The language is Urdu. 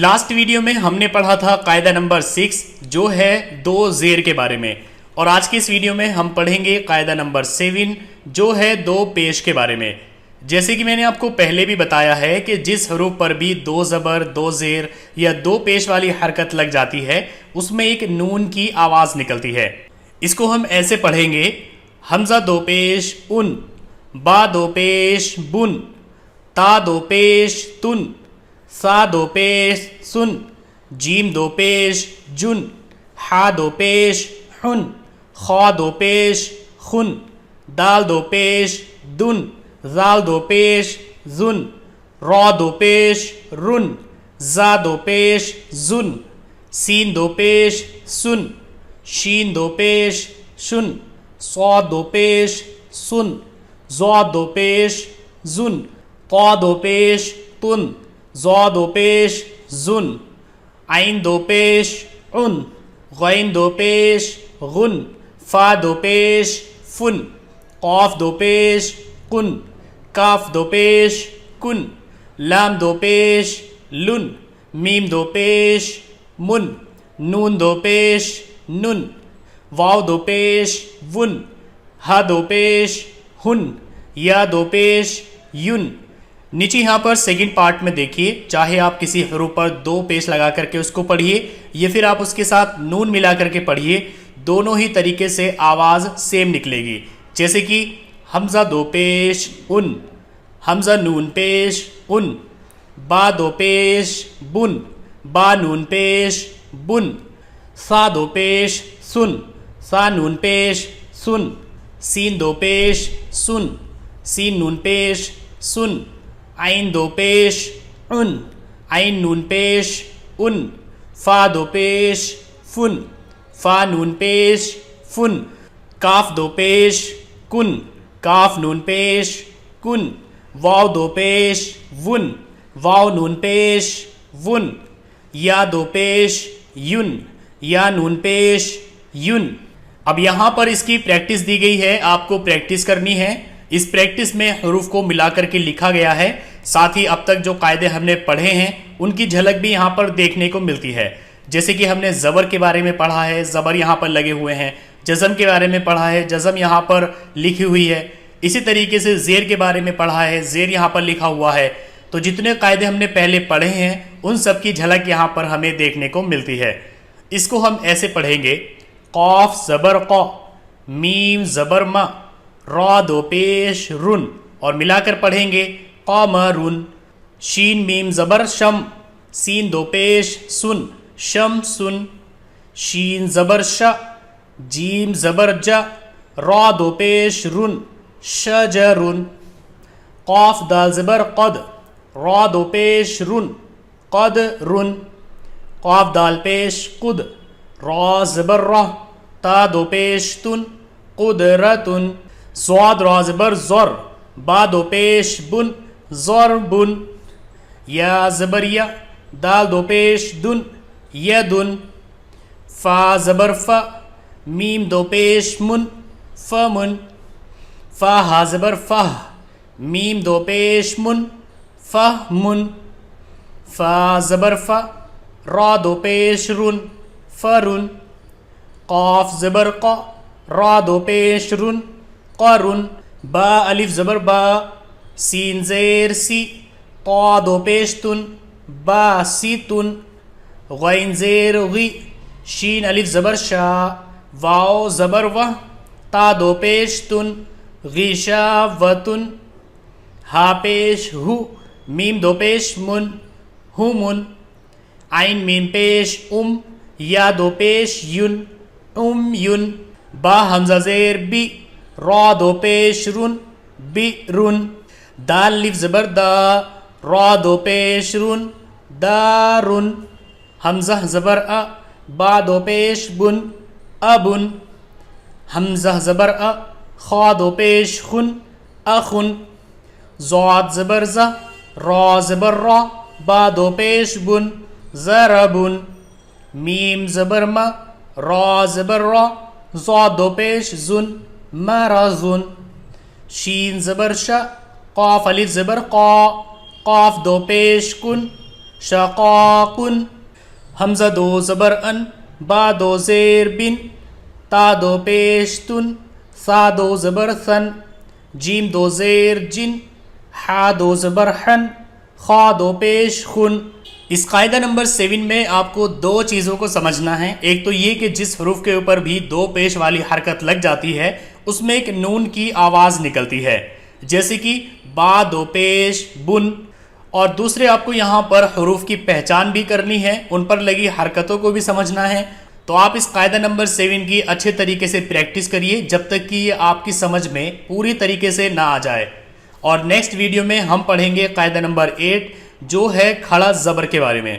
لاسٹ ویڈیو میں ہم نے پڑھا تھا قاعدہ نمبر 6 جو ہے دو زیر کے بارے میں، اور آج کی اس ویڈیو میں ہم پڑھیں گے قاعدہ نمبر 7 جو ہے دو پیش کے بارے میں۔ جیسے کہ میں نے آپ کو پہلے بھی بتایا ہے کہ جس حروف پر بھی دو زبر، دو زیر یا دو پیش والی حرکت لگ جاتی ہے اس میں ایک نون کی آواز نکلتی ہے۔ اس کو ہم ایسے پڑھیں گے: حمزہ دو پیش ان، با دو پیش بن، تا دو پیش تن، سا دو پیش سن، جیم دو پیش جن، حا دو پیش حن، خا دو پیش خن، دال دو پیش دن، زال دو پیش زن، را دو پیش رن، زا دو پیش زن، سین دو پیش سن، شین دو پیش شن، صاد دو پیش سن، ضاد دو پیش زن، طا دو پیش تن، ظا دو پیش زن، عین دو پیش عن، غین دو پیش غن، فا دو پیش فن، قاف دو پیش قن، کاف دو پیش کن، لام دو پیش لن، میم دو پیش من، نون دو پیش نن، واو دو پیش ون، ہا دو پیش ہن، یا دو پیش یون۔ نیچے یہاں پر سیکنڈ پارٹ میں دیکھیے، چاہے آپ کسی حروف پر دو پیش لگا کر کے اس کو پڑھیے یا پھر آپ اس کے ساتھ نون ملا کر کے پڑھیے، دونوں ہی طریقے سے آواز سیم نکلے گی۔ جیسے کہ حمزہ دو پیش ان، حمزہ نون پیش ان، با دو پیش بن، با نون پیش بن، سا دو پیش سن، سا نون پیش سن، سین دو پیش سن، سین نون پیش سن، عین دو پیش ان، عین نون پیش ان، فا دو پیش فن، فا نون پیش فن، کاف دو پیش کن، کاف نون پیش کن، واو دو پیش ون، واو نون پیش ون، یا دو پیش یون، یا نون پیش یون۔ اب یہاں پر اس کی پریکٹس دی گئی ہے، آپ کو پریکٹس کرنی ہے۔ اس پریکٹس میں حروف کو ملا کر کے لکھا گیا ہے، ساتھ ہی اب تک جو قاعدے ہم نے پڑھے ہیں ان کی جھلک بھی یہاں پر دیکھنے کو ملتی ہے۔ جیسے کہ ہم نے زبر کے بارے میں پڑھا ہے، زبر یہاں پر لگے ہوئے ہیں، جزم کے بارے میں پڑھا ہے، جزم یہاں پر لکھی ہوئی ہے، اسی طریقے سے زیر کے بارے میں پڑھا ہے، زیر یہاں پر لکھا ہوا ہے۔ تو جتنے قاعدے ہم نے پہلے پڑھے ہیں ان سب کی جھلک یہاں پر ہمیں دیکھنے کو ملتی ہے۔ اس کو ہم ایسے پڑھیں گے: قاف زبر ق، میم زبر م، را دو پیش رن، اور ملا کر پڑھیں گے قمرن، شین میم زبر شم، سین دو پیش سن، شم سن، شین زبر ش، جیم زبر ج، را دو پیش رن، شجرن، قاف دال زبر قد، را دو پیش رن، قد رن، قاف دال پیش قد، را زبر رہ، تا دو پیش تن، قدرتن، صاد را زبر زر، با دو پیش بن، ضربن، یا زبر یا، دال دو پیش دن، یدن، فا زبر ف، میم دو پیش من، فمن، فا ہا زبر فہ، میم دو پیش من، فہمن، فا زبر ف، را دو پیش رن، فرن، قاف زبر ق، را دو پیش رن، قرن، با الف زبر با، سین زیر سی، طا دو پیش تن، با سی تن، غین زیر غی، شین الف زبر شا، واو زبر و، تا دو پیش تن، غیشا وتن، ہا پیش ہو، میم دو پیش من، ہمن، عین میم پیش یا دو پیش یون، یون، با حمزہ زیر بی، را دو پیش رن، رن، دال لف زبر دا، را دو پیش رن، دارن، حمزہ زبر ا، با دو پیش بن، ابن، حمزہ زبر ا، خا دو پیش خن، اخن، ضاد زبر ز، را زبر را، با دو پیش بن، ضربن، میم زبر م، را زبر را، ضاد دو پیش زن، مرضن، شین زبر ش، قاف الف زبر قا، قاف دو پیش کن، شقاق، حمزہ دو زبر ان، با دو زیر بن، تا دو پیش تن، سا دو زبر ثن، جیم دو زیر جن، حا دو زبر حن، خا دو پیش خن۔ اس قاعدہ نمبر 7 میں آپ کو دو چیزوں کو سمجھنا ہے۔ ایک تو یہ کہ جس حروف کے اوپر بھی دو پیش والی حرکت لگ جاتی ہے اس میں ایک نون کی آواز نکلتی ہے، جیسے کہ با دو پیش بن۔ اور دوسرے آپ کو یہاں پر حروف کی پہچان بھی کرنی ہے، ان پر لگی حرکتوں کو بھی سمجھنا ہے۔ تو آپ اس قاعدہ نمبر 7 کی اچھے طریقے سے پریکٹس کریے جب تک کہ یہ آپ کی سمجھ میں پوری طریقے سے نہ آ جائے۔ اور نیکسٹ ویڈیو میں ہم پڑھیں گے قاعدہ نمبر 8 جو ہے کھڑا زبر کے بارے میں۔